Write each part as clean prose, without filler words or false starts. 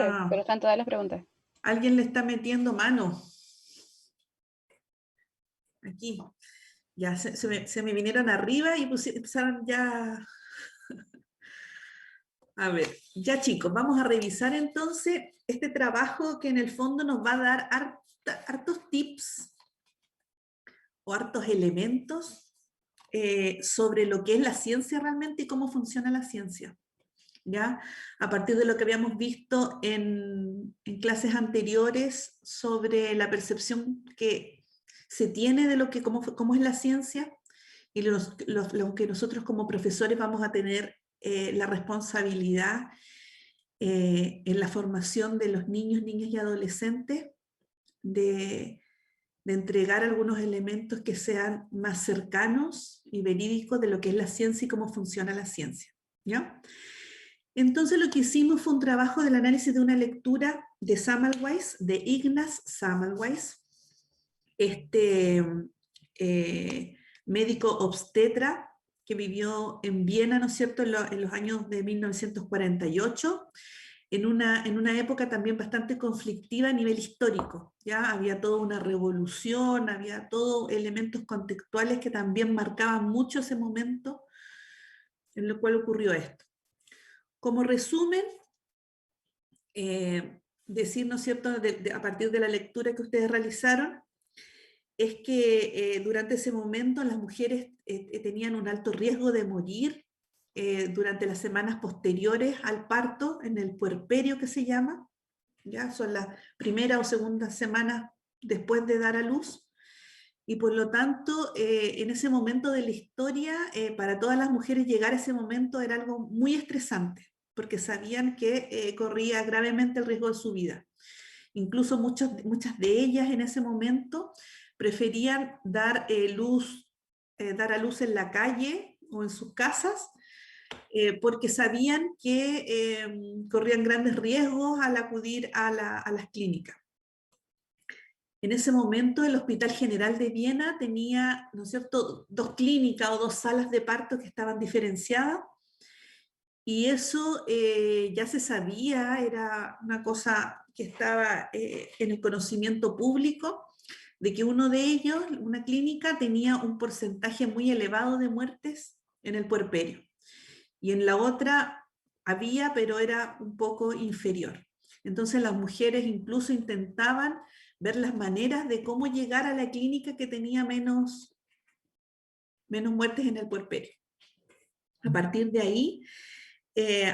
sé, pero está, están todas las preguntas. alguien le está metiendo mano. Aquí. Ya se me vinieron arriba y empezaron ya. A ver, ya chicos, vamos a revisar entonces este trabajo que en el fondo nos va a dar hartos tips o hartos elementos sobre lo que es la ciencia realmente y cómo funciona la ciencia. ¿Ya? A partir de lo que habíamos visto en clases anteriores sobre la percepción que se tiene de lo que, cómo es la ciencia y lo que nosotros como profesores vamos a tener la responsabilidad en la formación de los niños, niñas y adolescentes de entregar algunos elementos que sean más cercanos y verídicos de lo que es la ciencia y cómo funciona la ciencia. ¿Ya? Entonces lo que hicimos fue un trabajo del análisis de una lectura de Semmelweis, de Ignaz Semmelweis, este médico obstetra que vivió en Viena, ¿no es cierto?, en los años de 1948, en una época también bastante conflictiva a nivel histórico. ¿Ya? Había toda una revolución, había todos elementos contextuales que también marcaban mucho ese momento en el cual ocurrió esto. Como resumen, decir, ¿no es cierto?, a partir de la lectura que ustedes realizaron, es que durante ese momento las mujeres tenían un alto riesgo de morir durante las semanas posteriores al parto, en el puerperio que se llama, ¿ya? Son las primeras o segundas semanas después de dar a luz, y por lo tanto, en ese momento de la historia, para todas las mujeres llegar a ese momento era algo muy estresante, porque sabían que corría gravemente el riesgo de su vida. Incluso muchas de ellas en ese momento preferían dar a luz en la calle o en sus casas, porque sabían que corrían grandes riesgos al acudir a las clínicas. En ese momento el Hospital General de Viena tenía, ¿no es cierto?, 2 clínicas o 2 salas de parto que estaban diferenciadas, y eso ya se sabía, era una cosa que estaba en el conocimiento público, de que uno de ellos, una clínica, tenía un porcentaje muy elevado de muertes en el puerperio, y en la otra había, pero era un poco inferior. Entonces las mujeres incluso intentaban ver las maneras de cómo llegar a la clínica que tenía menos muertes en el puerperio. A partir de ahí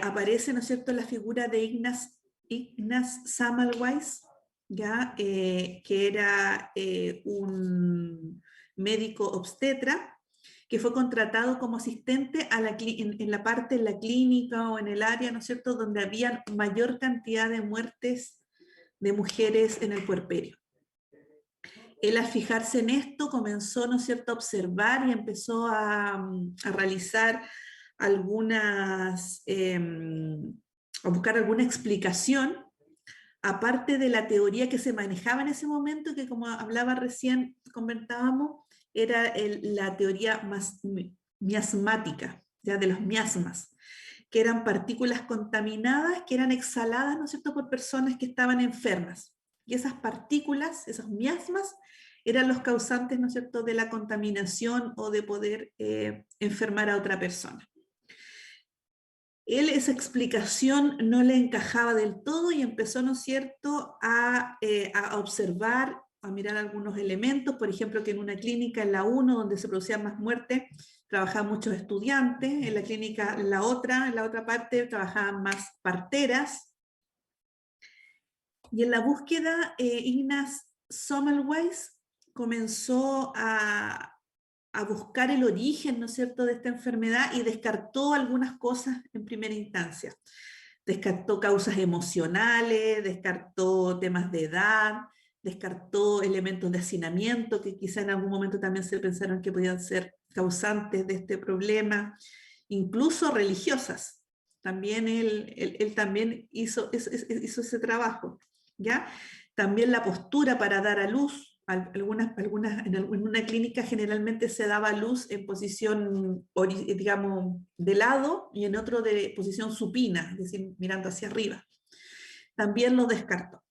aparece, ¿no es cierto?, la figura de Ignaz Semmelweis, ¿ya? Que era un médico obstetra que fue contratado como asistente en la parte en la clínica o en el área, ¿no es cierto?, donde había mayor cantidad de muertes de mujeres en el puerperio. Él, al fijarse en esto, comenzó, ¿no es cierto?, a observar y empezó a realizar algunas, a buscar alguna explicación, aparte de la teoría que se manejaba en ese momento, que como hablaba recién, comentábamos, era la teoría miasmática, ya, de los miasmas, que eran partículas contaminadas que eran exhaladas, ¿no es cierto?, por personas que estaban enfermas. Y esas partículas, esos miasmas, eran los causantes, ¿no es cierto?, de la contaminación o de poder enfermar a otra persona. Él esa explicación no le encajaba del todo y empezó, ¿no es cierto?, a observar, a mirar algunos elementos, por ejemplo, que en una clínica, en la 1, donde se producían más muertes, trabajaban muchos estudiantes, en la clínica, en la otra parte, trabajaban más parteras. Y en la búsqueda, Ignaz Semmelweis comenzó a buscar el origen, ¿no es cierto?, de esta enfermedad, y descartó algunas cosas en primera instancia. Descartó causas emocionales, descartó temas de edad, descartó elementos de hacinamiento, que quizá en algún momento también se pensaron que podían ser causantes de este problema, incluso religiosas. También él también hizo ese trabajo, ¿ya? También la postura para dar a luz. En una clínica generalmente se daba luz en posición, digamos, de lado, y en otro de posición supina, es decir, mirando hacia arriba. también lo descartó.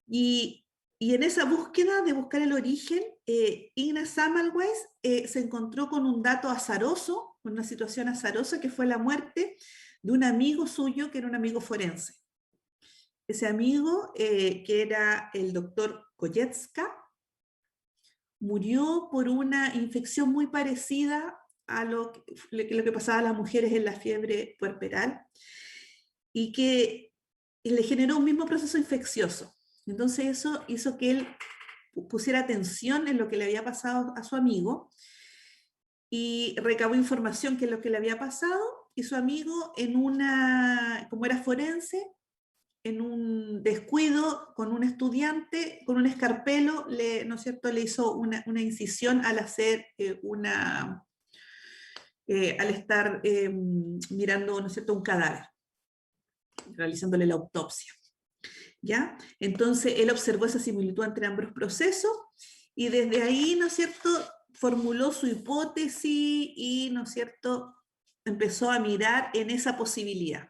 Y en esa búsqueda de buscar el origen, Ignaz Semmelweis se encontró con un dato azaroso, con una situación azarosa, que fue la muerte de un amigo suyo, que era un amigo forense. Ese amigo, que era el doctor Kojetska, murió por una infección muy parecida a lo que pasaba a las mujeres en la fiebre puerperal, y que le generó un mismo proceso infeccioso. Entonces eso hizo que él pusiera atención en lo que le había pasado a su amigo y recabó información que es lo que le había pasado, y su amigo, como era forense, en un descuido con un estudiante, con un escarpelo, ¿no es cierto?, le hizo una incisión al hacer al estar mirando, ¿no es cierto?, un cadáver, realizándole la autopsia. ¿Ya? Entonces él observó esa similitud entre ambos procesos, y desde ahí, ¿no es cierto?, formuló su hipótesis y, ¿no es cierto?, empezó a mirar en esa posibilidad.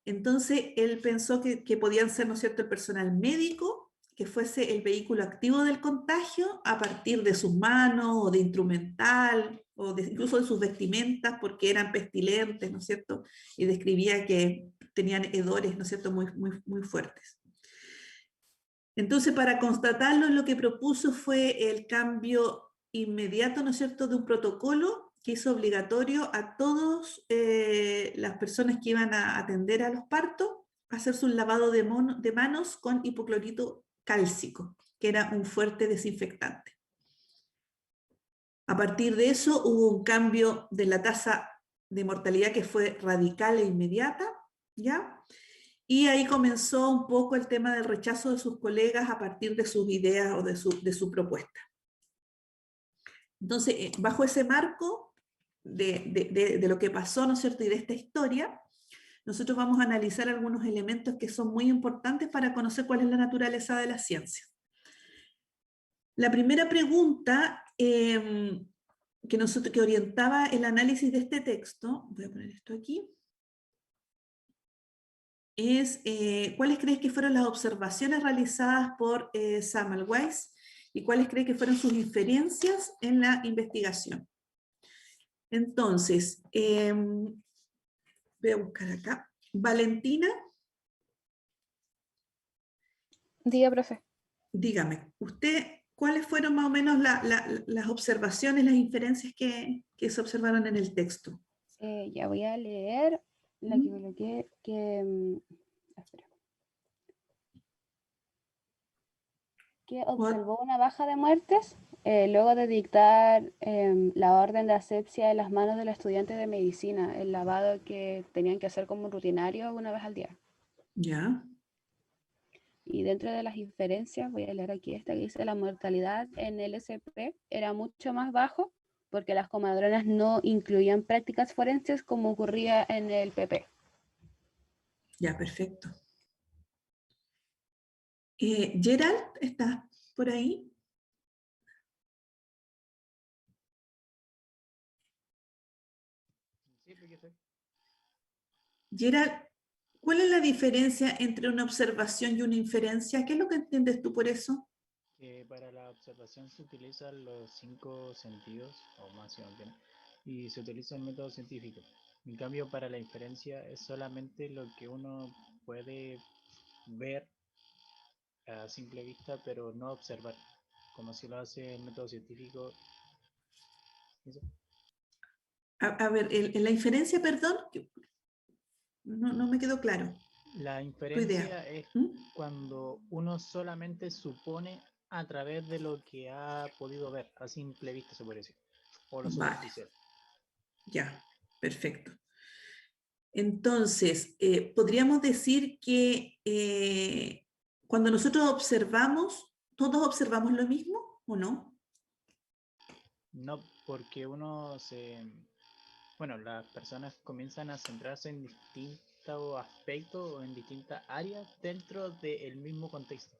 Entonces él pensó que podían ser, ¿no es cierto?, el personal médico, que fuese el vehículo activo del contagio a partir de sus manos o de instrumental, o incluso de sus vestimentas, porque eran pestilentes, ¿no es cierto?, y describía que tenían hedores, ¿no es cierto?, muy, muy, muy fuertes. Entonces, para constatarlo, lo que propuso fue el cambio inmediato, ¿no es cierto?, de un protocolo que hizo obligatorio a todas las personas que iban a atender a los partos hacerse un lavado de manos con hipoclorito cálcico, que era un fuerte desinfectante. A partir de eso hubo un cambio de la tasa de mortalidad que fue radical e inmediata, ¿ya? Y ahí comenzó un poco el tema del rechazo de sus colegas a partir de sus ideas o de su propuesta. Entonces, bajo ese marco de lo que pasó, ¿no es cierto?, y de esta historia, nosotros vamos a analizar algunos elementos que son muy importantes para conocer cuál es la naturaleza de la ciencia. La primera pregunta que orientaba el análisis de este texto, voy a poner esto aquí, es ¿cuáles crees que fueron las observaciones realizadas por Semmelweis y cuáles crees que fueron sus inferencias en la investigación? Entonces, voy a buscar acá. Valentina. Diga, profe. Dígame, ¿usted cuáles fueron más o menos las observaciones, las inferencias que se observaron en el texto? Ya voy a leer la que coloqué, espera. Que observó una baja de muertes luego de dictar la orden de asepsia en las manos de los estudiantes de medicina, el lavado que tenían que hacer como rutinario una vez al día. Ya. Y dentro de las inferencias, voy a leer aquí esta que dice: la mortalidad en el SP era mucho más bajo porque las comadronas no incluían prácticas forenses como ocurría en el PP. Ya, perfecto. Gerald, ¿estás por ahí? Sí, porque estoy. Gerald, ¿cuál es la diferencia entre una observación y una inferencia? ¿Qué es lo que entiendes tú por eso? Para la observación se utilizan los 5 sentidos, o más si no tiene, y se utiliza el método científico. En cambio, para la inferencia es solamente lo que uno puede ver a simple vista, pero no observar, como si lo hace el método científico. ¿Eso? A ver, en la inferencia, perdón, no me quedó claro. La Tu idea. inferencia es cuando uno solamente supone a través de lo que ha podido ver, a simple vista se puede decir, o lo superficial. Vale. Ya, perfecto. Entonces, podríamos decir que cuando nosotros observamos, ¿todos observamos lo mismo o no? No, porque bueno, las personas comienzan a centrarse en distintos aspectos o en distintas áreas dentro del mismo contexto.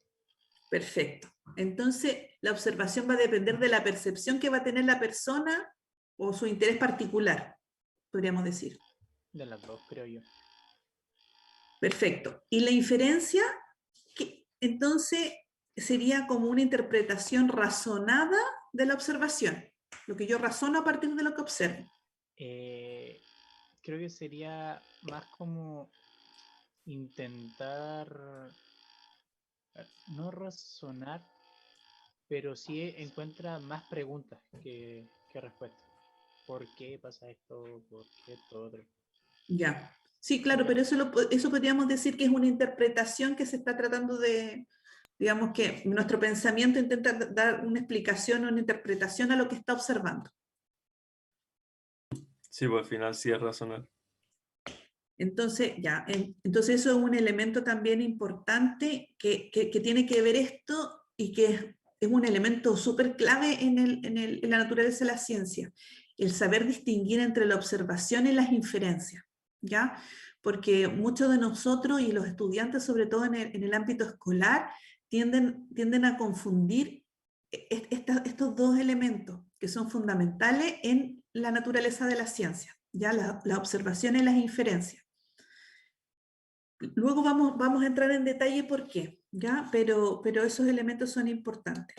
Perfecto. Entonces, la observación va a depender de la percepción que va a tener la persona o su interés particular, podríamos decir. De las dos, creo yo. Perfecto. ¿Y la inferencia? Entonces sería como una interpretación razonada de la observación. Lo que yo razono a partir de lo que observo. Creo que sería más como intentar no razonar, pero sí encuentra más preguntas que respuestas. ¿Por qué pasa esto? ¿Por qué esto otro? Ya. Sí, claro, Ya. pero eso podríamos decir que es una interpretación que se está tratando de, digamos que nuestro pensamiento intenta dar una explicación o una interpretación a lo que está observando. Sí, pues al final sí es razonar. Entonces, ya, entonces eso es un elemento también importante que tiene que ver esto y que es un elemento súper clave en la naturaleza de la ciencia, el saber distinguir entre la observación y las inferencias, ¿ya? Porque muchos de nosotros y los estudiantes, sobre todo en el ámbito escolar, tienden a confundir estos dos elementos que son fundamentales en la naturaleza de la ciencia, ¿ya? La observación y las inferencias. Luego vamos a entrar en detalle por qué, ¿ya? Pero esos elementos son importantes.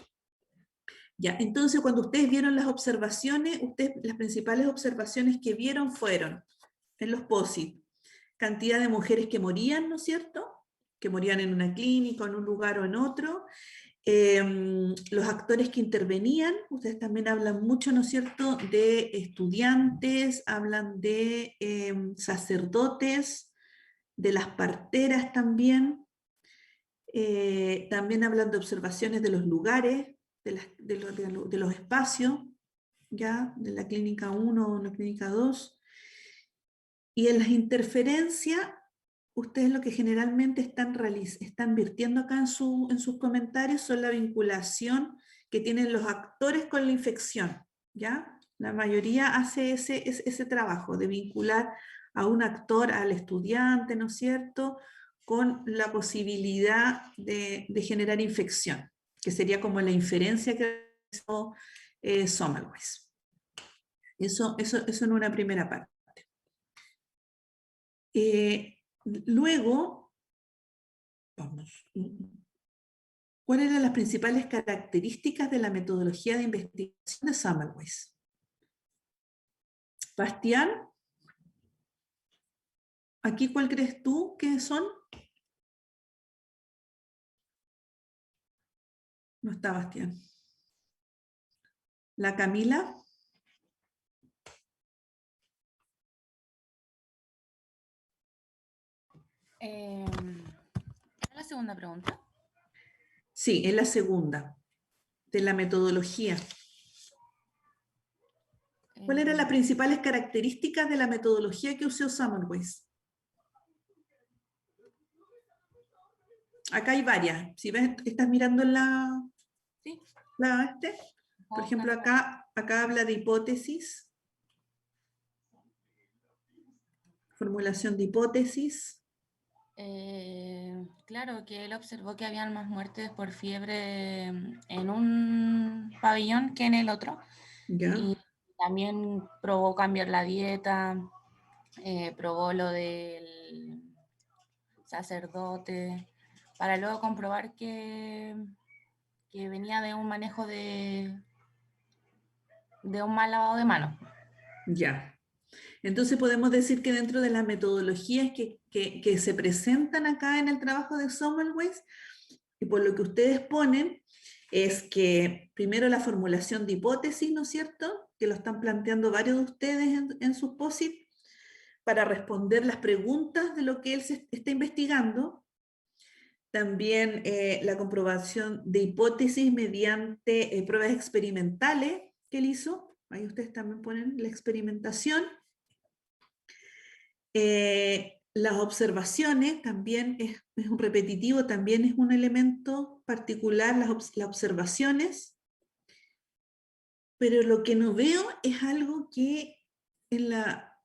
Ya, entonces cuando ustedes vieron las observaciones, las principales observaciones que vieron fueron, en los POSIT, cantidad de mujeres que morían, ¿no es cierto? Que morían en una clínica, en un lugar o en otro. Los actores que intervenían, ustedes también hablan mucho, ¿no es cierto?, de estudiantes, hablan de sacerdotes, de las parteras también. También hablan de observaciones de los lugares, de los espacios, ya, de la clínica 1 o la clínica 2. Y en las interferencias, ustedes lo que generalmente están virtiendo acá en sus comentarios son la vinculación que tienen los actores con la infección, ¿ya? La mayoría hace ese trabajo de vincular a un actor, al estudiante, ¿no es cierto?, con la posibilidad de generar infección, que sería como la inferencia que hizo Semmelweis. Eso en una primera parte. Luego, vamos, ¿cuáles eran las principales características de la metodología de investigación de Semmelweis? Bastián, ¿aquí cuál crees tú que son? No está Bastián. ¿La Camila? ¿Es la segunda pregunta? Sí, es la segunda, de la metodología. ¿Cuáles eran las principales características de la metodología que usó Semmelweis? Acá hay varias. Si ves, estás mirando en Sí. Por ejemplo, acá habla de hipótesis, formulación de hipótesis. Claro, que él observó que habían más muertes por fiebre en un pabellón que en el otro. ¿Ya? Y también probó cambiar la dieta, probó lo del sacerdote, para luego comprobar que venía de un manejo de un mal lavado de manos. Ya. Entonces podemos decir que dentro de las metodologías que se presentan acá en el trabajo de Semmelweis, y por lo que ustedes ponen, es que primero la formulación de hipótesis, ¿no es cierto?, que lo están planteando varios de ustedes en sus POSIT, para responder las preguntas de lo que él se está investigando. También la comprobación de hipótesis mediante pruebas experimentales que él hizo. Ahí ustedes también ponen la experimentación. Las observaciones también es un repetitivo, también es un elemento particular, las observaciones. Pero lo que no veo es algo que en la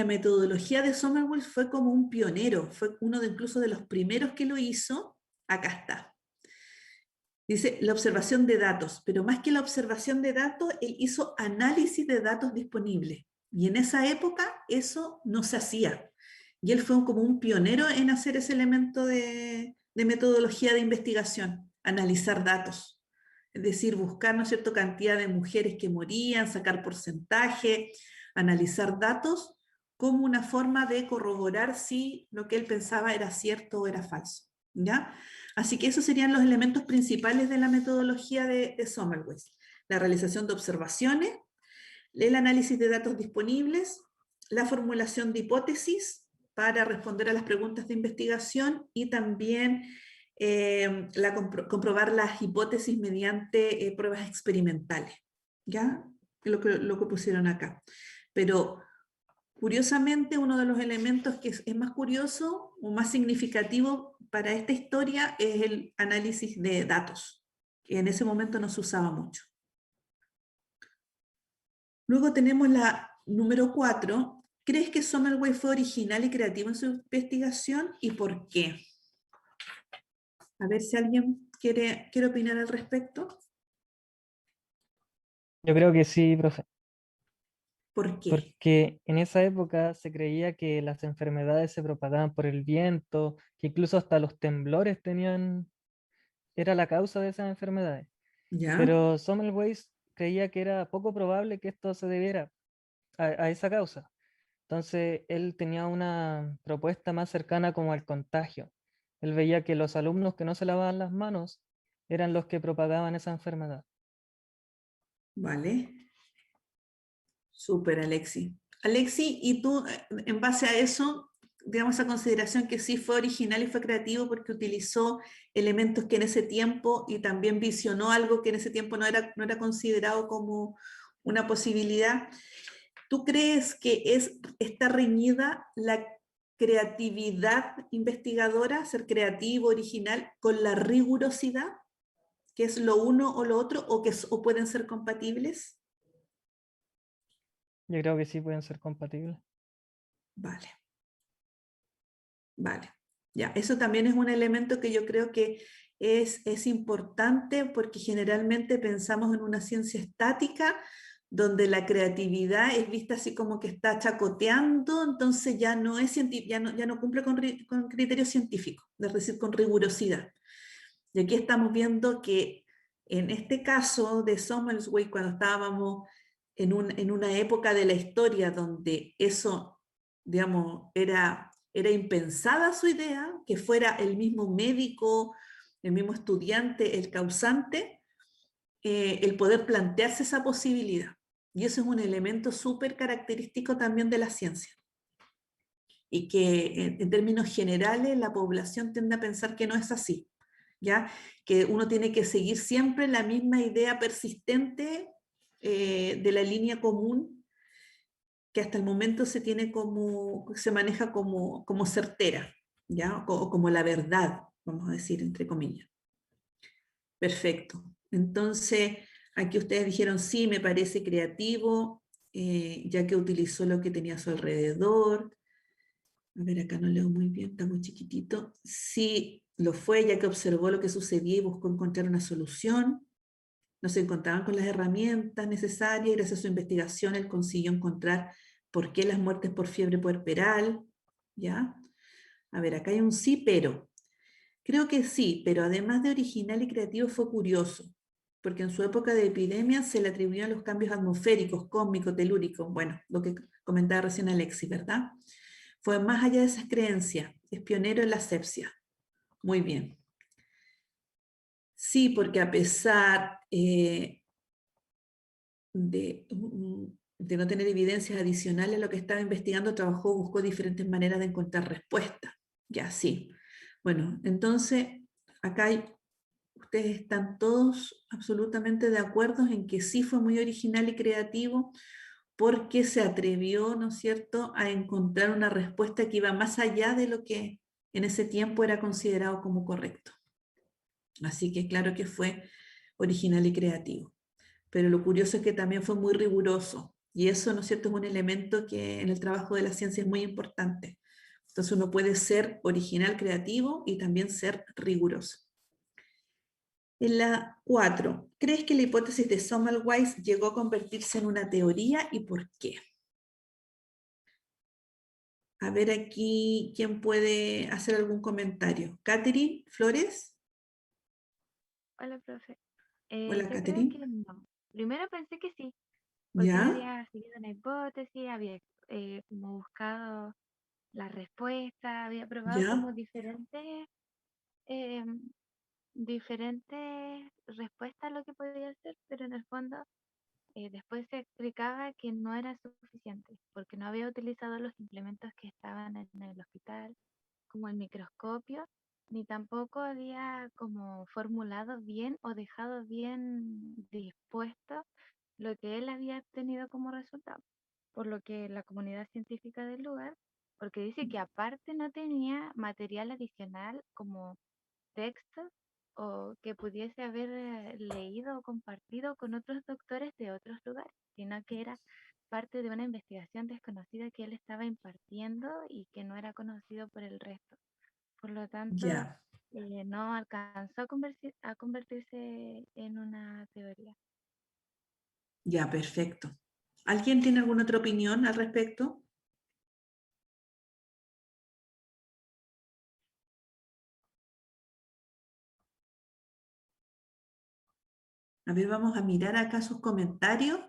metodología de Semmelweis fue como un pionero, fue uno incluso de los primeros que lo hizo. Acá está. Dice la observación de datos, pero más que la observación de datos, él hizo análisis de datos disponibles. Y en esa época eso no se hacía. Y él fue como un pionero en hacer ese elemento de metodología de investigación, analizar datos. Es decir, buscar, ¿no es cierto?, cantidad de mujeres que morían, sacar porcentaje, analizar datos como una forma de corroborar si lo que él pensaba era cierto o era falso, ¿ya? Así que esos serían los elementos principales de la metodología de Semmelweis. La realización de observaciones, el análisis de datos disponibles, la formulación de hipótesis para responder a las preguntas de investigación y también comprobar las hipótesis mediante pruebas experimentales, ¿ya? Lo que pusieron acá. Pero curiosamente, uno de los elementos que es más curioso o más significativo para esta historia es el análisis de datos, que en ese momento no se usaba mucho. Luego tenemos la número 4. ¿Crees que Semmelweis fue original y creativo en su investigación y por qué? A ver si alguien quiere opinar al respecto. Yo creo que sí, profe. ¿Por qué? Porque en esa época se creía que las enfermedades se propagaban por el viento, que incluso hasta los temblores era la causa de esas enfermedades. ¿Ya? Pero Semmelweis creía que era poco probable que esto se debiera a esa causa. Entonces él tenía una propuesta más cercana como al contagio. Él veía que los alumnos que no se lavaban las manos eran los que propagaban esa enfermedad. Vale. Súper, Alexi. Alexi, ¿y tú, en base a eso, digamos a consideración que sí fue original y fue creativo porque utilizó elementos que en ese tiempo y también visionó algo que en ese tiempo no era considerado como una posibilidad? ¿Tú crees que está reñida la creatividad investigadora, ser creativo, original, con la rigurosidad, que es lo uno o lo otro, o pueden ser compatibles? Yo creo que sí pueden ser compatibles. Vale. Vale. Ya, eso también es un elemento que yo creo que es importante porque generalmente pensamos en una ciencia estática donde la creatividad es vista así como que está chacoteando, entonces ya no es ya no cumple con criterios científicos, es decir, con rigurosidad. Y aquí estamos viendo que en este caso de Semmelweis, cuando estábamos en una época de la historia donde eso, digamos, era impensada su idea, que fuera el mismo médico, el mismo estudiante, el causante, el poder plantearse esa posibilidad. Y eso es un elemento súper característico también de la ciencia. Y que en términos generales la población tiende a pensar que no es así, ¿ya? Que uno tiene que seguir siempre la misma idea persistente de la línea común que hasta el momento se maneja como certera, ¿ya? O como la verdad, vamos a decir, entre comillas. Perfecto. Entonces, aquí ustedes dijeron, sí, me parece creativo, ya que utilizó lo que tenía a su alrededor. A ver, acá no leo muy bien, está muy chiquitito. Sí, lo fue, ya que observó lo que sucedía y buscó encontrar una solución. No se encontraban con las herramientas necesarias y gracias a su investigación él consiguió encontrar por qué las muertes por fiebre puerperal. ¿Ya? A ver, acá hay un sí, pero. Creo que sí, pero además de original y creativo fue curioso, porque en su época de epidemia se le atribuían los cambios atmosféricos, cósmicos, telúricos, bueno, lo que comentaba recién Alexis, ¿verdad? Fue más allá de esas creencias, es pionero en la asepsia. Muy bien. Sí, porque a pesar de no tener evidencias adicionales a lo que estaba investigando, buscó diferentes maneras de encontrar respuestas. Ya, sí. Bueno, entonces, acá ustedes están todos absolutamente de acuerdo en que sí fue muy original y creativo porque se atrevió, ¿no es cierto?, a encontrar una respuesta que iba más allá de lo que en ese tiempo era considerado como correcto. Así que claro que fue original y creativo. Pero lo curioso es que también fue muy riguroso. Y eso, ¿no es cierto?, es un elemento que en el trabajo de la ciencia es muy importante. Entonces uno puede ser original, creativo y también ser riguroso. En la 4, ¿crees que la hipótesis de Semmelweis llegó a convertirse en una teoría y por qué? A ver aquí, ¿quién puede hacer algún comentario? Catherine Flores. Hola, profe. Hola, Yo creo Catherine. que no. Primero pensé que sí, porque él ¿Ya? había seguido una hipótesis, había como buscado la respuesta, había probado como ¿Ya? eh, diferentes respuestas a lo que podía ser, pero en el fondo después se explicaba que no era suficiente, porque no había utilizado los implementos que estaban en el hospital, como el microscopio, ni tampoco había como formulado bien o dejado bien dispuesto lo que él había obtenido como resultado. Por lo que la comunidad científica del lugar, porque dice que aparte no tenía material adicional como textos o que pudiese haber leído o compartido con otros doctores de otros lugares, sino que era parte de una investigación desconocida que él estaba impartiendo y que no era conocido por el resto. Por lo tanto, Ya. no alcanzó a convertirse en una teoría. Ya, perfecto. ¿Alguien tiene alguna otra opinión al respecto? A ver, vamos a mirar acá sus comentarios.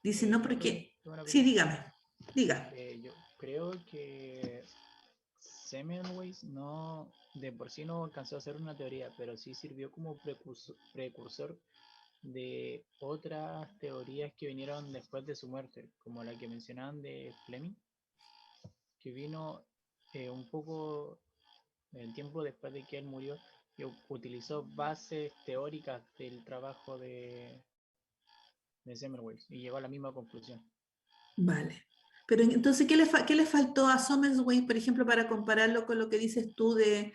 Dice, no, porque... Tengo una Sí, opinión. dígame. Diga. Yo creo que Semmelweis no, de por sí no alcanzó a hacer una teoría, pero sí sirvió como precursor de otras teorías que vinieron después de su muerte, como la que mencionaban de Fleming, que vino un poco el tiempo después de que él murió y utilizó bases teóricas del trabajo de Semmelweis y llegó a la misma conclusión. Vale. Pero entonces, ¿qué le faltó a Somersway, por ejemplo, para compararlo con lo que dices tú ¿de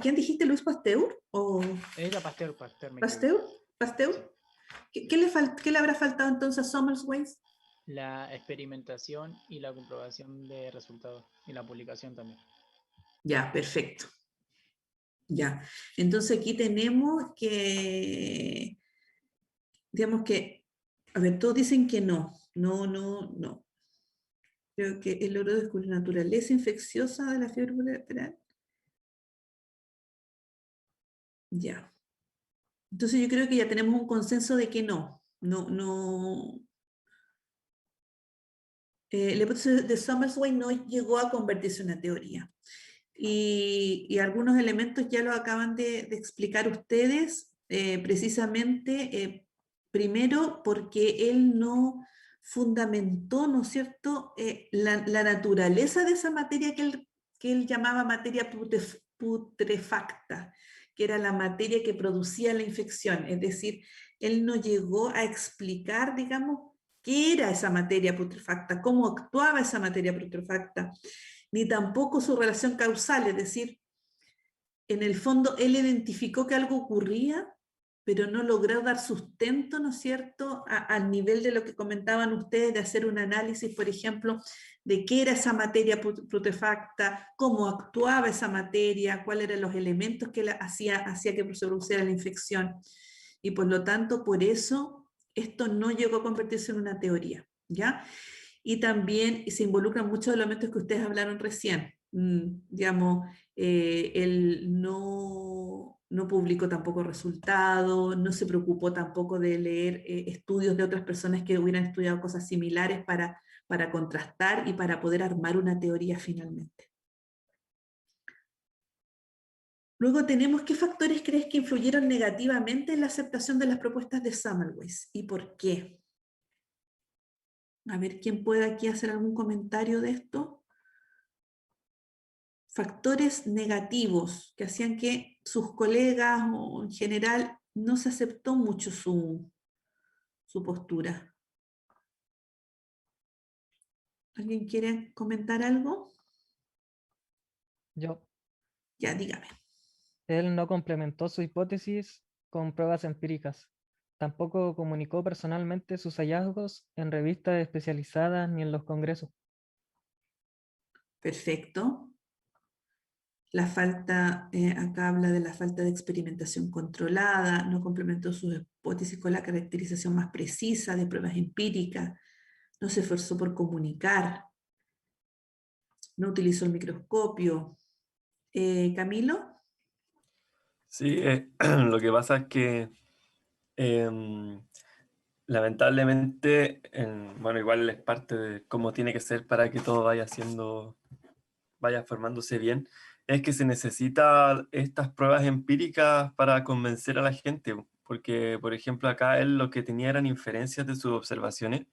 quién dijiste, Luis Pasteur? ¿O Era Pasteur, me equivoqué. Pasteur? ¿Pasteur? Sí. ¿Qué le habrá faltado entonces a Somersway? La experimentación y la comprobación de resultados y la publicación también. Ya, perfecto. Ya. Entonces aquí tenemos que, digamos que, a ver, todos dicen que no. No, no, no. Creo que él logró descubrir la naturaleza infecciosa de la fiebre puerperal. Ya. Entonces yo creo que ya tenemos un consenso de que no. No, no. La hipótesis de Somersway no llegó a convertirse en una teoría. Y algunos elementos ya lo acaban de explicar ustedes, precisamente, primero porque él no fundamentó, ¿no es cierto?, la naturaleza de esa materia que él llamaba materia putrefacta, que era la materia que producía la infección. Es decir, él no llegó a explicar, digamos, qué era esa materia putrefacta, cómo actuaba esa materia putrefacta, ni tampoco su relación causal, es decir, en el fondo él identificó que algo ocurría, pero no logró dar sustento, ¿no es cierto?, al nivel de lo que comentaban ustedes, de hacer un análisis, por ejemplo, de qué era esa materia putrefacta, cómo actuaba esa materia, cuáles eran los elementos que hacía que se produciera la infección. Y por lo tanto, por eso, esto no llegó a convertirse en una teoría, ¿ya? Y también se involucran muchos elementos que ustedes hablaron recién. Digamos, él no publicó tampoco resultados, no se preocupó tampoco de leer estudios de otras personas que hubieran estudiado cosas similares para contrastar y para poder armar una teoría finalmente. Luego tenemos qué factores crees que influyeron negativamente en la aceptación de las propuestas de Semmelweis y por qué. A ver, ¿quién puede aquí hacer algún comentario de esto? Factores negativos que hacían que sus colegas o en general no se aceptó mucho su postura. ¿Alguien quiere comentar algo? Yo. Ya, dígame. Él no complementó su hipótesis con pruebas empíricas. Tampoco comunicó personalmente sus hallazgos en revistas especializadas ni en los congresos. Perfecto. La falta, acá habla de la falta de experimentación controlada, no complementó sus hipótesis con la caracterización más precisa de pruebas empíricas, no se esforzó por comunicar, no utilizó el microscopio. ¿Camilo? Sí, lo que pasa es que em, lamentablemente, bueno, igual es parte de cómo tiene que ser para que todo vaya formándose bien, es que se necesita estas pruebas empíricas para convencer a la gente, porque, por ejemplo, acá él lo que tenía eran inferencias de sus observaciones,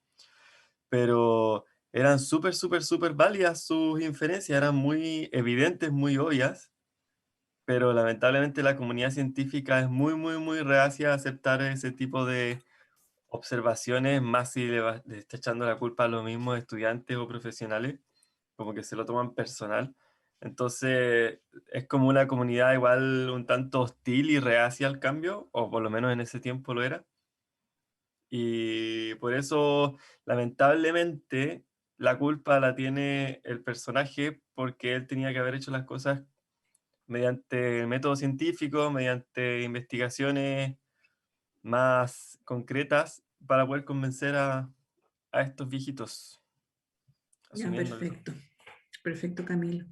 pero eran súper, súper, súper válidas sus inferencias, eran muy evidentes, muy obvias, pero lamentablemente la comunidad científica es muy, muy, muy reacia a aceptar ese tipo de observaciones, más si le está echando la culpa a los mismos estudiantes o profesionales, como que se lo toman personal. Entonces, es como una comunidad igual un tanto hostil y reacia al cambio, o por lo menos en ese tiempo lo era. Y por eso, lamentablemente, la culpa la tiene el personaje porque él tenía que haber hecho las cosas mediante métodos científicos, mediante investigaciones más concretas para poder convencer a estos viejitos, Ya, asumiéndolo. perfecto. Perfecto, Camilo.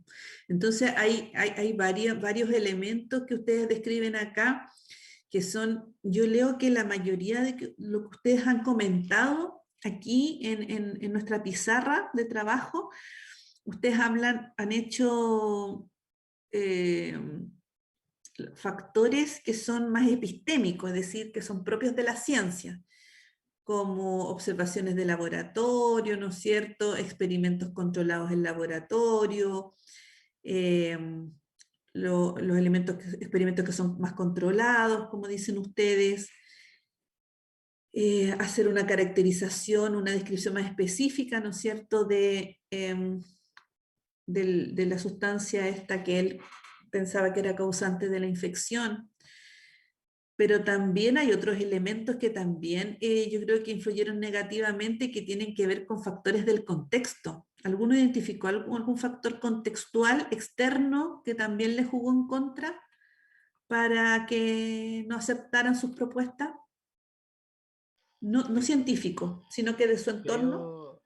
Entonces hay varios elementos que ustedes describen acá, que son, yo leo que la mayoría de lo que ustedes han comentado aquí en nuestra pizarra de trabajo, ustedes han hecho eh, factores que son más epistémicos, es decir, que son propios de la ciencia, como observaciones de laboratorio, ¿no es cierto? Experimentos controlados en laboratorio, eh, los experimentos que son más controlados, como dicen ustedes, hacer una caracterización, una descripción más específica, ¿no es cierto?, de la sustancia esta que él pensaba que era causante de la infección. Pero también hay otros elementos que también yo creo que influyeron negativamente, que tienen que ver con factores del contexto. ¿Alguno identificó algún factor contextual externo que también le jugó en contra para que no aceptaran sus propuestas? No científico, sino que de su entorno.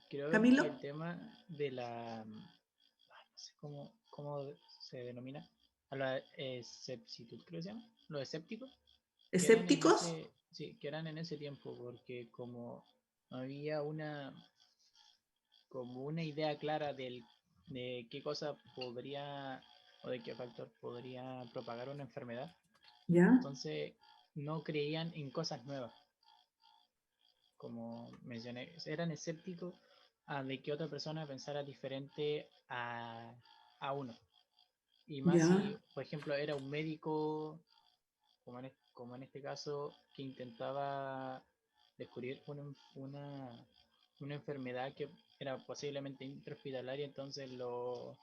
Creo Camilo. que el tema de no sé cómo se denomina, a la esceptitud, creo que se llama, los escépticos, ¿Escépticos? sí, que eran en ese tiempo, porque como no había como una idea clara de qué cosa podría o de qué factor podría propagar una enfermedad, ¿Ya? entonces no creían en cosas nuevas. Como mencioné, eran escépticos a de que otra persona pensara diferente a uno. Y más ¿Ya? si, por ejemplo, era un médico, como en este caso, que intentaba descubrir una enfermedad que era posiblemente intrahospitalaria, entonces los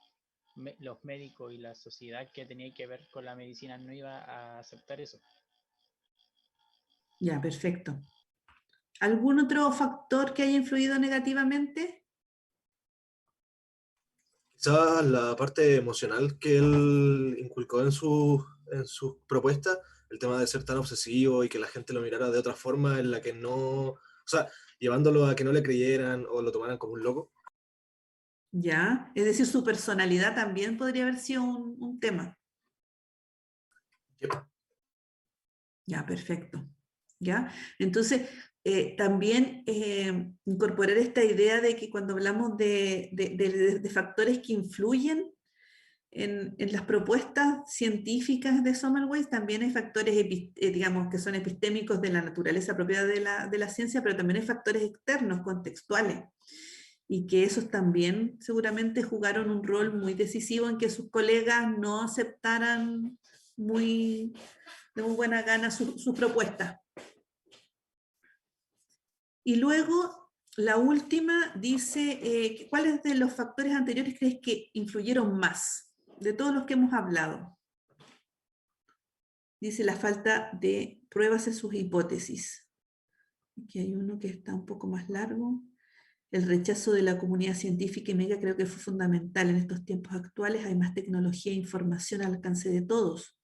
médicos y la sociedad que tenía que ver con la medicina no iba a aceptar eso. Ya, perfecto. ¿Algún otro factor que haya influido negativamente? Quizás la parte emocional que él inculcó en sus propuestas, el tema de ser tan obsesivo y que la gente lo mirara de otra forma en la que no, o sea, llevándolo a que no le creyeran o lo tomaran como un loco. Ya, es decir, su personalidad también podría haber sido un tema. Yep. Ya, perfecto. ¿Ya? Entonces, también incorporar esta idea de que cuando hablamos de factores que influyen en las propuestas científicas de Semmelweis, también hay factores, digamos, que son epistémicos de la naturaleza propia de la ciencia, pero también hay factores externos, contextuales, y que esos también seguramente jugaron un rol muy decisivo en que sus colegas no aceptaran de muy buena gana sus propuestas. Y luego, la última dice, ¿cuáles de los factores anteriores crees que influyeron más de todos los que hemos hablado? Dice la falta de pruebas en sus hipótesis. Aquí hay uno que está un poco más largo. El rechazo de la comunidad científica y médica creo que fue fundamental en estos tiempos actuales. Hay más tecnología e información al alcance de todos.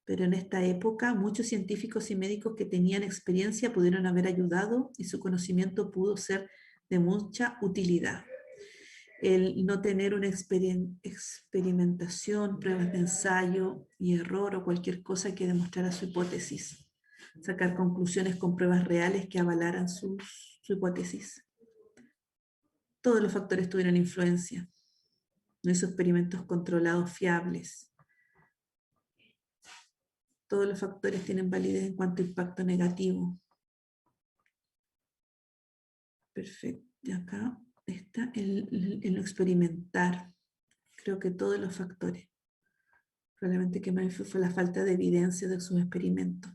Pero en esta época muchos científicos y médicos que tenían experiencia pudieron haber ayudado y su conocimiento pudo ser de mucha utilidad. El no tener una experimentación, pruebas de ensayo y error o cualquier cosa que demostrara su hipótesis. Sacar conclusiones con pruebas reales que avalaran su hipótesis. Todos los factores tuvieron influencia. No hizo experimentos controlados fiables. Todos los factores tienen validez en cuanto a impacto negativo. Perfecto. Y acá está el no experimentar. Creo que todos los factores. Probablemente que más fue la falta de evidencia de sus experimentos.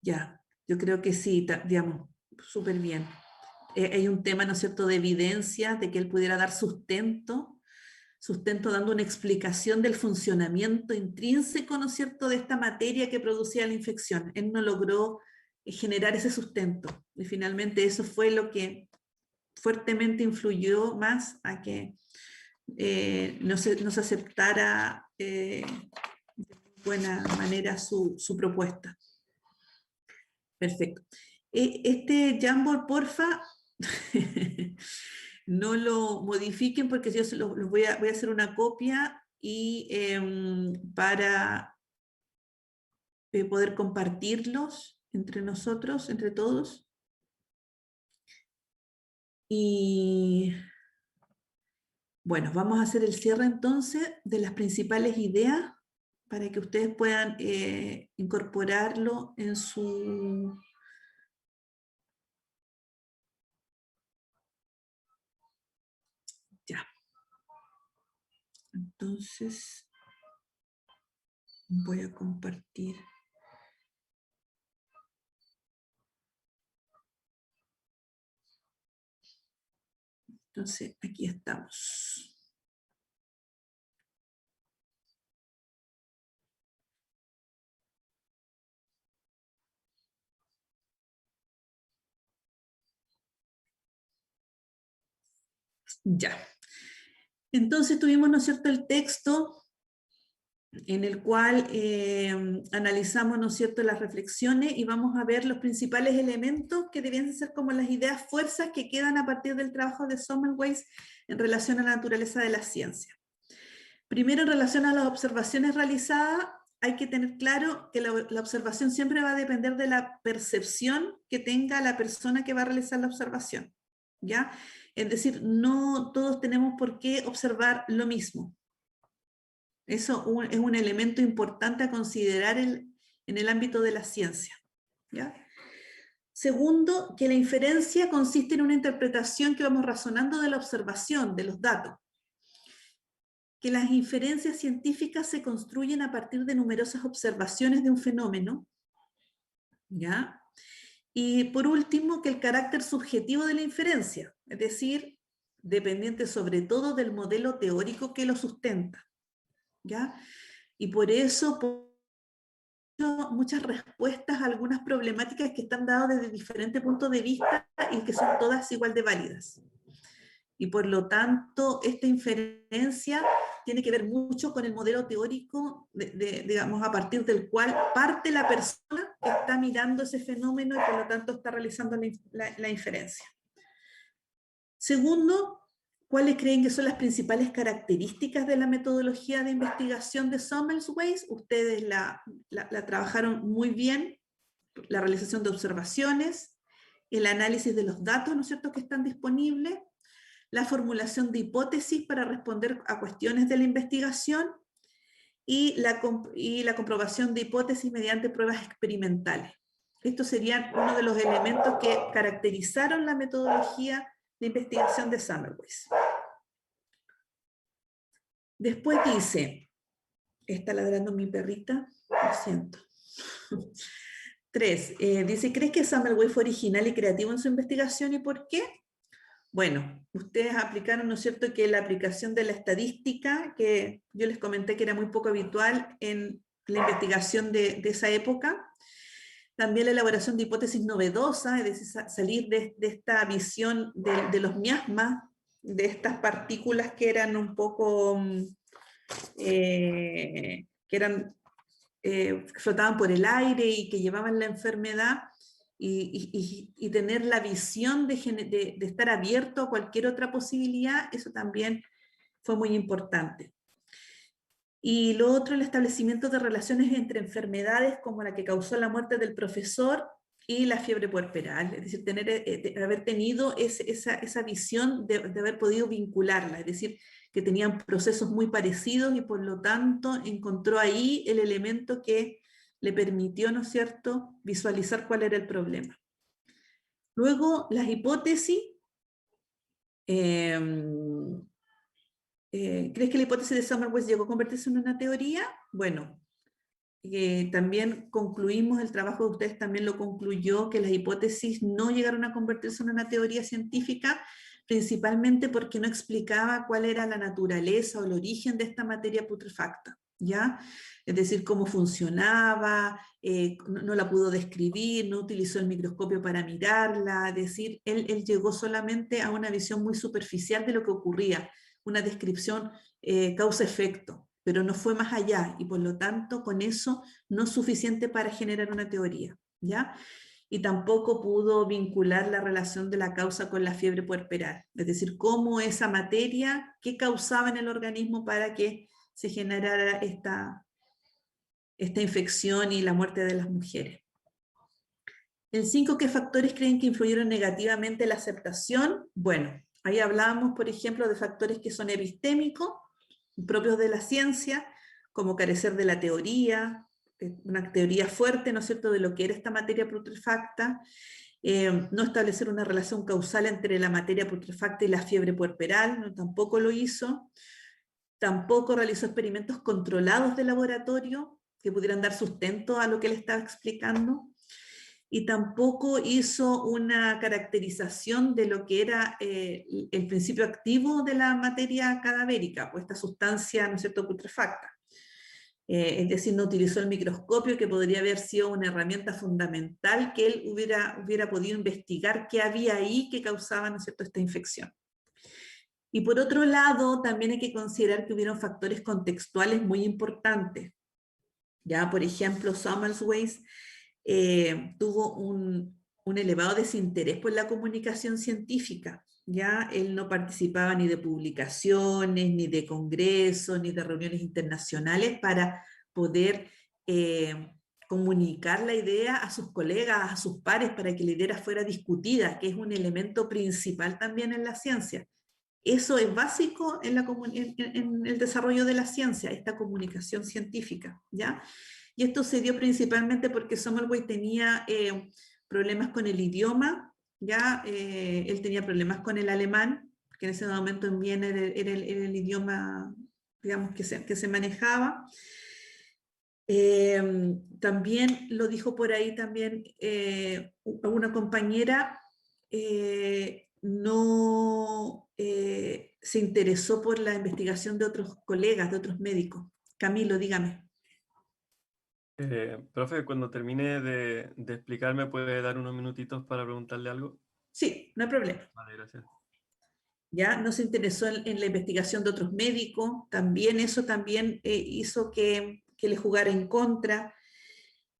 Ya, yo creo que sí, digamos, súper bien. Hay un tema, ¿no es cierto?, de evidencia, de que él pudiera dar sustento dando una explicación del funcionamiento intrínseco, ¿no es cierto?, de esta materia que producía la infección. Él no logró generar ese sustento. Y finalmente eso fue lo que fuertemente influyó más a que no se aceptara de buena manera su propuesta. Perfecto. Este Jamboard, porfa, no lo modifiquen porque yo los voy a hacer una copia y para poder compartirlos entre nosotros, entre todos. Y bueno, vamos a hacer el cierre entonces de las principales ideas para que ustedes puedan incorporarlo en su... Ya. Entonces, voy a compartir. Entonces, aquí estamos. Ya. Entonces tuvimos, ¿no es cierto?, el texto en el cual analizamos, ¿no es cierto?, las reflexiones y vamos a ver los principales elementos que deben ser como las ideas fuerzas que quedan a partir del trabajo de Semmelweis en relación a la naturaleza de la ciencia. Primero, en relación a las observaciones realizadas, hay que tener claro que la observación siempre va a depender de la percepción que tenga la persona que va a realizar la observación, ¿ya? Es decir, no todos tenemos por qué observar lo mismo. Eso es un elemento importante a considerar en el ámbito de la ciencia, ¿ya? Segundo, que la inferencia consiste en una interpretación que vamos razonando de la observación, de los datos. Que las inferencias científicas se construyen a partir de numerosas observaciones de un fenómeno, ¿ya? Y por último, que el carácter subjetivo de la inferencia, es decir, dependiente sobre todo del modelo teórico que lo sustenta, ¿ya? Y por eso muchas respuestas a algunas problemáticas que están dadas desde diferentes puntos de vista y que son todas igual de válidas. Y por lo tanto, esta inferencia tiene que ver mucho con el modelo teórico, digamos, a partir del cual parte la persona que está mirando ese fenómeno y por lo tanto está realizando la inferencia. Segundo, ¿cuáles creen que son las principales características de la metodología de investigación de Semmelweis? Ustedes la trabajaron muy bien, la realización de observaciones, el análisis de los datos, ¿no es cierto?, que están disponibles, la formulación de hipótesis para responder a cuestiones de la investigación y la comprobación de hipótesis mediante pruebas experimentales. Estos serían uno de los elementos que caracterizaron la metodología de investigación de Semmelweis. Después dice, está ladrando mi perrita, lo siento. 3, dice, ¿crees que Semmelweis fue original y creativo en su investigación y por qué? Bueno, ustedes aplicaron, ¿no es cierto?, que la aplicación de la estadística, que yo les comenté que era muy poco habitual en la investigación de esa época. También la elaboración de hipótesis novedosas, es decir, salir de esta visión de los miasmas, de estas partículas que eran un poco, flotaban por el aire y que llevaban la enfermedad, y tener la visión de estar abierto a cualquier otra posibilidad, eso también fue muy importante. Y lo otro, el establecimiento de relaciones entre enfermedades como la que causó la muerte del profesor y la fiebre puerperal, es decir, haber tenido esa visión de haber podido vincularla, es decir, que tenían procesos muy parecidos y por lo tanto encontró ahí el elemento que le permitió, ¿no es cierto?, visualizar cuál era el problema. Luego, las hipótesis. ¿Crees que la hipótesis de Semmelweis llegó a convertirse en una teoría? Bueno, también concluimos, el trabajo de ustedes también lo concluyó, que las hipótesis no llegaron a convertirse en una teoría científica, principalmente porque no explicaba cuál era la naturaleza o el origen de esta materia putrefacta, ¿ya? Es decir, cómo funcionaba, no la pudo describir, no utilizó el microscopio para mirarla, es decir, él llegó solamente a una visión muy superficial de lo que ocurría, una descripción causa-efecto, pero no fue más allá, y por lo tanto con eso no es suficiente para generar una teoría, ¿ya? Y tampoco pudo vincular la relación de la causa con la fiebre puerperal, es decir, cómo esa materia, qué causaba en el organismo para que se generara esta infección y la muerte de las mujeres. El 5, ¿qué factores creen que influyeron negativamente en la aceptación? Bueno, ahí hablábamos, por ejemplo, de factores que son epistémicos, propios de la ciencia, como carecer de la teoría, una teoría fuerte, ¿no es cierto?, de lo que era esta materia putrefacta, no establecer una relación causal entre la materia putrefacta y la fiebre puerperal, no, tampoco lo hizo, tampoco realizó experimentos controlados de laboratorio que pudieran dar sustento a lo que le estaba explicando, y tampoco hizo una caracterización de lo que era el principio activo de la materia cadavérica, pues esta sustancia, ¿no es cierto?, putrefacta. Es decir, no utilizó el microscopio, que podría haber sido una herramienta fundamental que él hubiera podido investigar qué había ahí que causaba, ¿no es cierto?, esta infección. Y por otro lado, también hay que considerar que hubieron factores contextuales muy importantes. Ya, por ejemplo, Semmelweis tuvo un elevado desinterés por la comunicación científica. Ya él no participaba ni de publicaciones, ni de congresos, ni de reuniones internacionales para poder comunicar la idea a sus colegas, a sus pares, para que la idea fuera discutida, que es un elemento principal también en la ciencia. Eso es básico en el desarrollo de la ciencia, esta comunicación científica, ¿ya? Y esto se dio principalmente porque Semmelweis tenía problemas con el idioma, ¿ya? Él tenía problemas con el alemán, que en ese momento en Viena era el idioma, digamos, que se manejaba. También lo dijo por ahí también una compañera, no se interesó por la investigación de otros colegas, de otros médicos. Camilo, dígame. Profe, cuando termine de explicarme, ¿puede dar unos minutitos para preguntarle algo? Sí, no hay problema. Vale, gracias. Ya no se interesó en la investigación de otros médicos, también eso también hizo que le jugara en contra.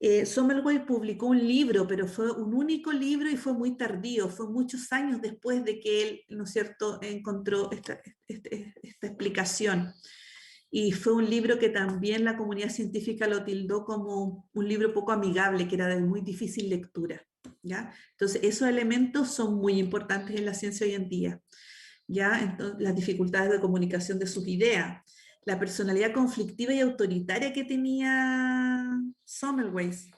Semmelweis publicó un libro, pero fue un único libro y fue muy tardío, fue muchos años después de que él, ¿no es cierto?, encontró esta explicación. Y fue un libro que también la comunidad científica lo tildó como un libro poco amigable, que era de muy difícil lectura, ¿ya? Entonces, esos elementos son muy importantes en la ciencia hoy en día, ¿ya? Entonces, las dificultades de comunicación de sus ideas, la personalidad conflictiva y autoritaria que tenía Semmelweis,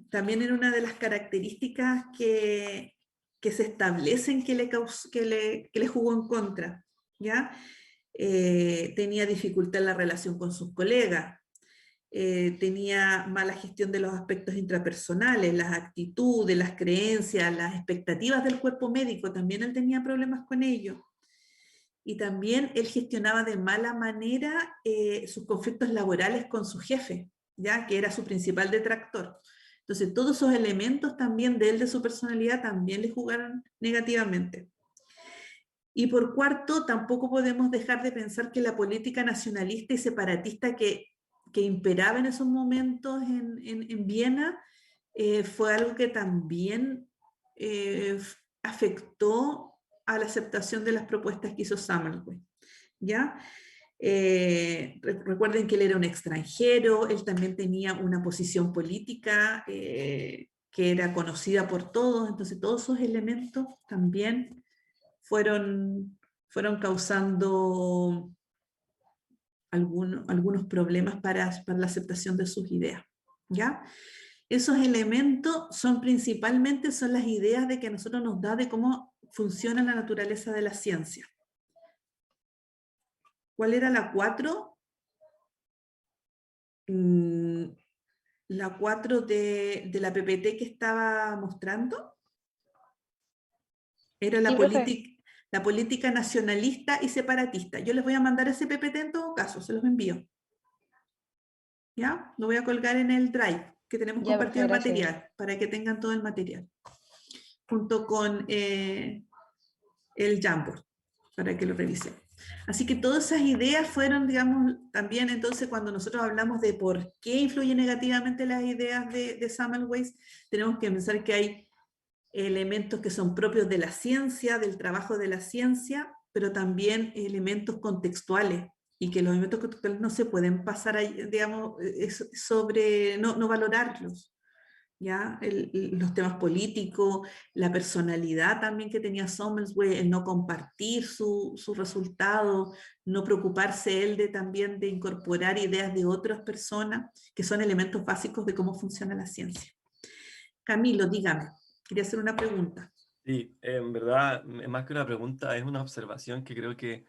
también era una de las características que se establecen que le jugó en contra, ¿ya? Tenía dificultad en la relación con sus colegas, tenía mala gestión de los aspectos intrapersonales, las actitudes, las creencias, las expectativas del cuerpo médico, también él tenía problemas con ello. Y también él gestionaba de mala manera sus conflictos laborales con su jefe, ¿ya?, que era su principal detractor. Entonces todos esos elementos también de él, de su personalidad, también le jugaron negativamente. Y por cuarto, tampoco podemos dejar de pensar que la política nacionalista y separatista que imperaba en esos momentos en Viena fue algo que también afectó a la aceptación de las propuestas que hizo Samuel, ¿ya? Recuerden que él era un extranjero, él también tenía una posición política que era conocida por todos, entonces todos esos elementos también fueron causando algunos problemas para la aceptación de sus ideas, ¿ya? Esos elementos principalmente son las ideas de que a nosotros nos da de cómo funciona la naturaleza de la ciencia. ¿Cuál era la 4? La 4 de la PPT que estaba mostrando. Era la, Sí, profe. la política nacionalista y separatista. Yo les voy a mandar ese PPT en todo caso, se los envío. ¿Ya? Lo voy a colgar en el Drive, que tenemos Ya, compartido el profe, gracias. material, para que tengan todo el material. Junto con el Jamboard, para que lo revisen. Así que todas esas ideas fueron, digamos, también entonces cuando nosotros hablamos de por qué influyen negativamente las ideas de Semmelweis, tenemos que pensar que hay elementos que son propios de la ciencia, del trabajo de la ciencia, pero también elementos contextuales, y que los elementos contextuales no se pueden pasar, digamos, no valorarlos. ¿Ya? Los temas políticos, la personalidad también que tenía Sommelsway, el no compartir su resultado, no preocuparse él también de incorporar ideas de otras personas, que son elementos básicos de cómo funciona la ciencia. Camilo, dígame, quería hacer una pregunta. Sí, en verdad, más que una pregunta, es una observación que creo que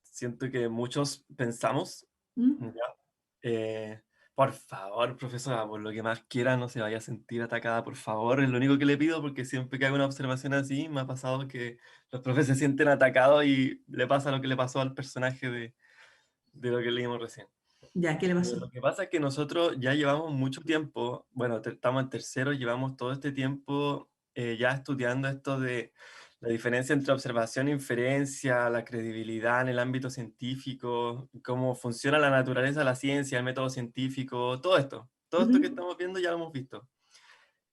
siento que muchos pensamos. ¿Mm? ¿Ya? Por favor, profesora, por lo que más quiera, no se vaya a sentir atacada, por favor. Es lo único que le pido, porque siempre que hago una observación así, me ha pasado que los profes se sienten atacados y le pasa lo que le pasó al personaje de lo que leímos recién. Ya, ¿qué le pasó? Lo que pasa es que nosotros ya llevamos mucho tiempo, bueno, estamos en tercero, llevamos todo este tiempo ya estudiando esto de la diferencia entre observación e inferencia, la credibilidad en el ámbito científico, cómo funciona la naturaleza de la ciencia, el método científico, todo esto. Todo esto que estamos viendo ya lo hemos visto.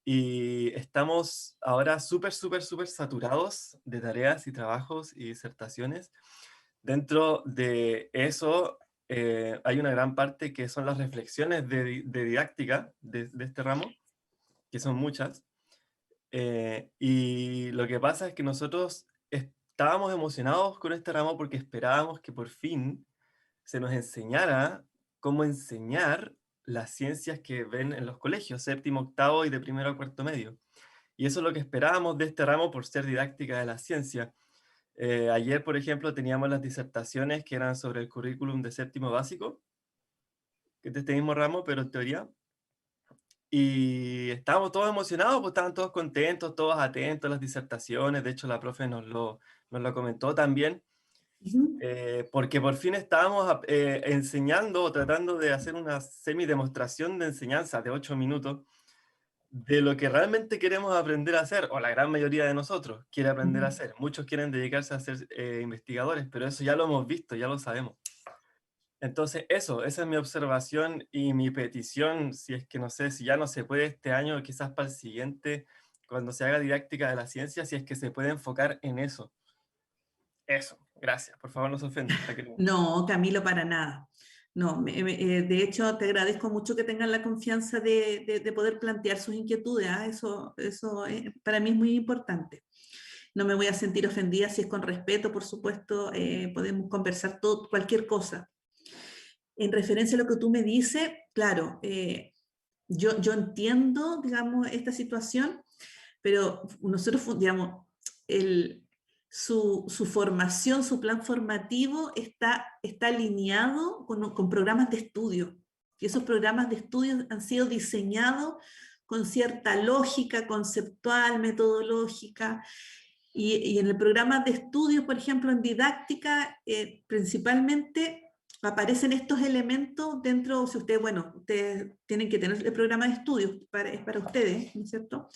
Y estamos ahora súper saturados de tareas y trabajos y disertaciones. Dentro de eso hay una gran parte que son las reflexiones de didáctica de este ramo, que son muchas. Y lo que pasa es que nosotros estábamos emocionados con este ramo porque esperábamos que por fin se nos enseñara cómo enseñar las ciencias que ven en los colegios, séptimo, octavo y de primero a cuarto medio. Y eso es lo que esperábamos de este ramo por ser didáctica de la ciencia. Ayer, por ejemplo, teníamos las disertaciones que eran sobre el currículum de séptimo básico, que es de este mismo ramo, pero en teoría. Y estábamos todos emocionados, pues estaban todos contentos, todos atentos a las disertaciones. De hecho, la profe nos lo comentó también, porque por fin estábamos enseñando o tratando de hacer una semi-demostración de enseñanza de 8 minutos de lo que realmente queremos aprender a hacer, o la gran mayoría de nosotros quiere aprender a hacer. Muchos quieren dedicarse a ser investigadores, pero eso ya lo hemos visto, ya lo sabemos. Entonces, esa es mi observación y mi petición, si es que no sé, si ya no se puede este año, quizás para el siguiente, cuando se haga didáctica de la ciencia, si es que se puede enfocar en eso. Eso, gracias. Por favor, no se ofendan. No, Camilo, para nada. No, de hecho, te agradezco mucho que tengan la confianza de poder plantear sus inquietudes. Eso para mí es muy importante. No me voy a sentir ofendida si es con respeto, por supuesto, podemos conversar cualquier cosa. En referencia a lo que tú me dices, claro, yo entiendo, digamos, esta situación, pero nosotros, digamos, su formación, su plan formativo está alineado con programas de estudio. Y esos programas de estudio han sido diseñados con cierta lógica conceptual, metodológica. Y en el programa de estudio, por ejemplo, en didáctica, principalmente aparecen estos elementos dentro, si ustedes, bueno, ustedes tienen que tener el programa de estudio, es para ustedes, ¿no es cierto?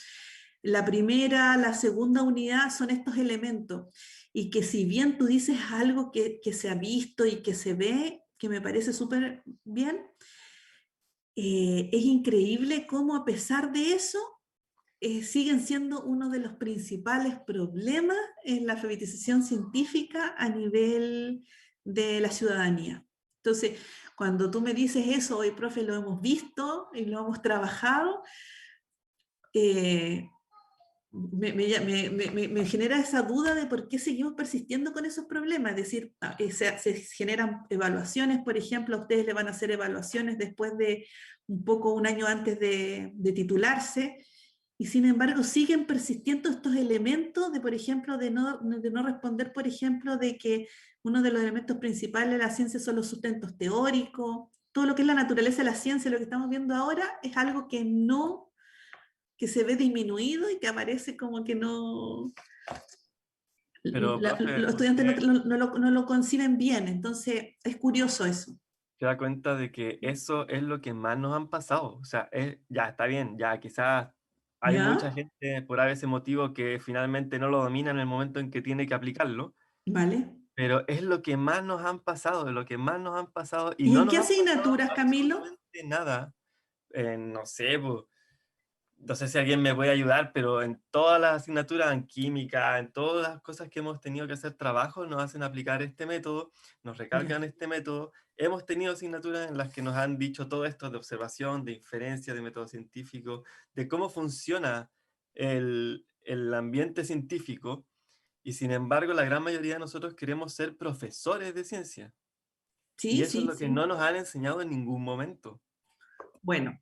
La primera, la segunda unidad son estos elementos, y que si bien tú dices algo que se ha visto y que se ve, que me parece súper bien, es increíble cómo a pesar de eso, siguen siendo uno de los principales problemas en la alfabetización científica a nivel de la ciudadanía. Entonces, cuando tú me dices eso, hoy, profe, lo hemos visto y lo hemos trabajado, me genera esa duda de por qué seguimos persistiendo con esos problemas. Es decir, se generan evaluaciones, por ejemplo, a ustedes le van a hacer evaluaciones después de un año antes de titularse, y sin embargo siguen persistiendo estos elementos de, por ejemplo, de no responder, por ejemplo, de que uno de los elementos principales de la ciencia son los sustentos teóricos. Todo lo que es la naturaleza de la ciencia, lo que estamos viendo ahora, es algo que se ve disminuido y que aparece como que no... Pero, profe, Los estudiantes usted no lo conciben bien, entonces es curioso eso. se da cuenta de que eso es lo que más nos han pasado. O sea, ya está bien, ya quizás hay mucha ¿Ya? gente por ese motivo que finalmente no lo domina en el momento en que tiene que aplicarlo, ¿Vale? pero es lo que más nos han pasado, es lo que más nos han pasado y ¿Y no en nos qué han pasado asignaturas, Camilo? absolutamente nada. No sé, pues, no sé si alguien me puede ayudar, pero en todas las asignaturas, en química, en todas las cosas que hemos tenido que hacer trabajo, nos hacen aplicar este método, nos recargan Ya. este método. Hemos tenido asignaturas en las que nos han dicho todo esto de observación, de inferencia, de método científico, de cómo funciona el ambiente científico, y sin embargo la gran mayoría de nosotros queremos ser profesores de ciencia. Y Sí, eso es sí, lo que sí. no nos han enseñado en ningún momento. Bueno,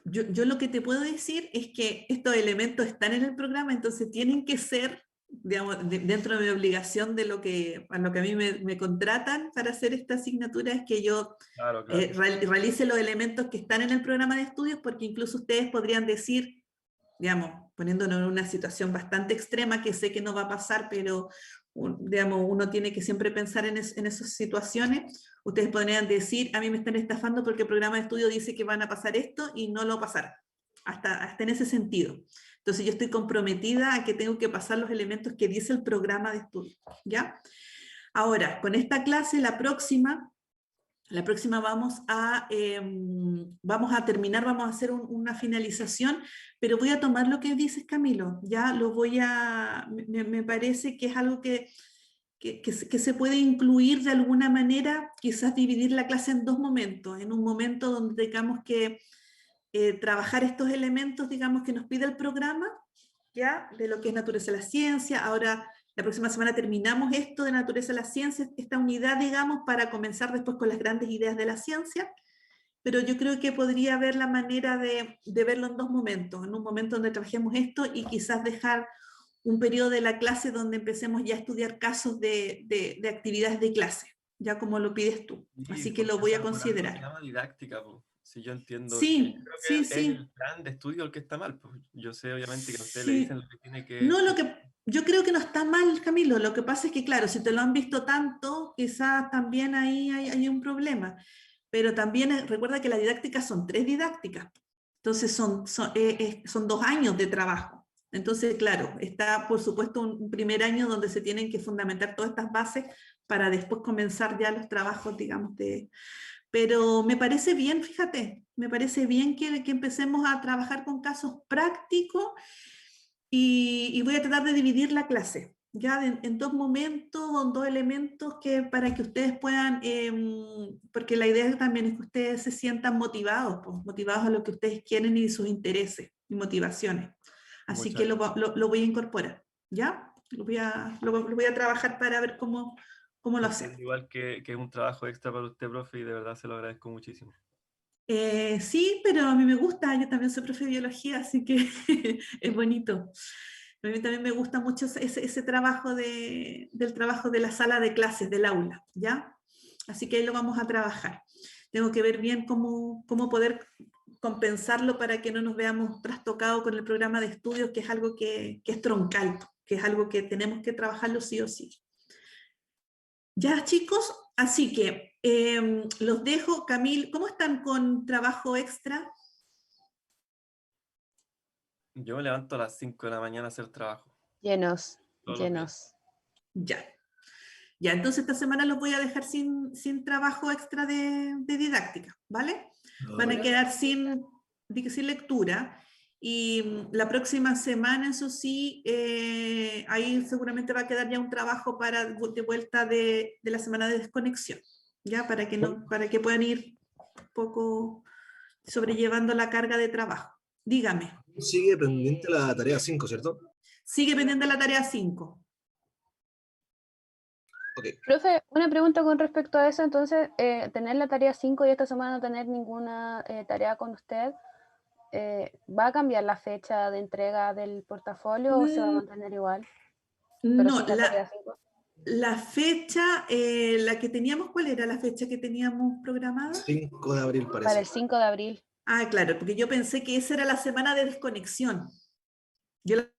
yo lo que te puedo decir es que estos elementos están en el programa, entonces tienen que ser, digamos, dentro de mi obligación de a lo que a mí me contratan para hacer esta asignatura, es que yo Claro, claro. realice los elementos que están en el programa de estudios, porque incluso ustedes podrían decir, digamos, poniéndonos en una situación bastante extrema, que sé que no va a pasar, pero digamos, uno tiene que siempre pensar en esas situaciones. Ustedes podrían decir, a mí me están estafando porque el programa de estudio dice que van a pasar esto y no lo pasará, hasta en ese sentido. Entonces yo estoy comprometida a que tengo que pasar los elementos que dice el programa de estudio, ¿ya? Ahora, con esta clase, la próxima vamos a terminar, vamos a hacer una finalización, pero voy a tomar lo que dices, Camilo. Ya lo me parece que es algo que se puede incluir de alguna manera, quizás dividir la clase en dos momentos. En un momento donde tengamos que trabajar estos elementos, digamos, que nos pide el programa, ya, de lo que es naturaleza de la ciencia. Ahora, la próxima semana terminamos esto de naturaleza de la ciencia, esta unidad, digamos, para comenzar después con las grandes ideas de la ciencia, pero yo creo que podría haber la manera de verlo en dos momentos, en un momento donde trabajemos esto y quizás dejar un periodo de la clase donde empecemos ya a estudiar casos de actividades de clase, ya como lo pides tú. Sí, Así que lo porque voy a esa por algo se considerar. llama didáctica, po. Si yo entiendo, yo Sí, sí, creo que es sí, el plan de estudio el que está mal, pues. Yo sé obviamente que a usted le dicen sí. lo que tiene No, que... yo creo que no está mal, Camilo. Lo que pasa es que, claro, si te lo han visto tanto, quizás también ahí hay un problema. Pero también recuerda que las didácticas son 3 didácticas. Entonces son 2 años de trabajo. Entonces, claro, está por supuesto un primer año donde se tienen que fundamentar todas estas bases para después comenzar ya los trabajos, digamos, de... Pero me parece bien, fíjate, me parece bien que empecemos a trabajar con casos prácticos y voy a tratar de dividir la clase, ya en dos momentos, en dos elementos para que ustedes puedan, porque la idea también es que ustedes se sientan motivados, pues, motivados a lo que ustedes quieren y sus intereses y motivaciones. Así que Muchas gracias. lo voy a incorporar, ¿ya? Lo voy a trabajar para ver cómo lo hacemos. Entiendo igual que es un trabajo extra para usted, profe, y de verdad se lo agradezco muchísimo. Sí, pero a mí me gusta, yo también soy profe de biología, así que es bonito. A mí también me gusta mucho ese trabajo del trabajo de la sala de clases, del aula, ¿ya? Así que ahí lo vamos a trabajar. Tengo que ver bien cómo poder compensarlo para que no nos veamos trastocados con el programa de estudios, que es algo que es troncal, que es algo que tenemos que trabajarlo sí o sí. Ya, chicos, así que los dejo. Camil, ¿cómo están con trabajo extra? Yo me levanto a las 5 de la mañana a hacer trabajo, Llenos, todos los días. llenos. Ya. Ya, entonces esta semana los voy a dejar sin trabajo extra de didáctica, ¿vale? Van a quedar sin lectura. Y la próxima semana, eso sí, ahí seguramente va a quedar ya un trabajo para de vuelta de la semana de desconexión, ¿ya? Para que puedan ir un poco sobrellevando la carga de trabajo. Dígame. Sigue pendiente la tarea 5, ¿cierto? Sigue pendiente la tarea 5. Ok. Profe, una pregunta con respecto a eso, entonces, tener la tarea 5 y esta semana no tener ninguna tarea con usted, ¿va a cambiar la fecha de entrega del portafolio o se va a mantener igual? Pero No, sin la tarea 5. la fecha, la que teníamos, ¿cuál era la fecha que teníamos programada? 5 de abril Para parece. el 5 de abril. Ah, claro, porque yo pensé que esa era la semana de desconexión. Yo la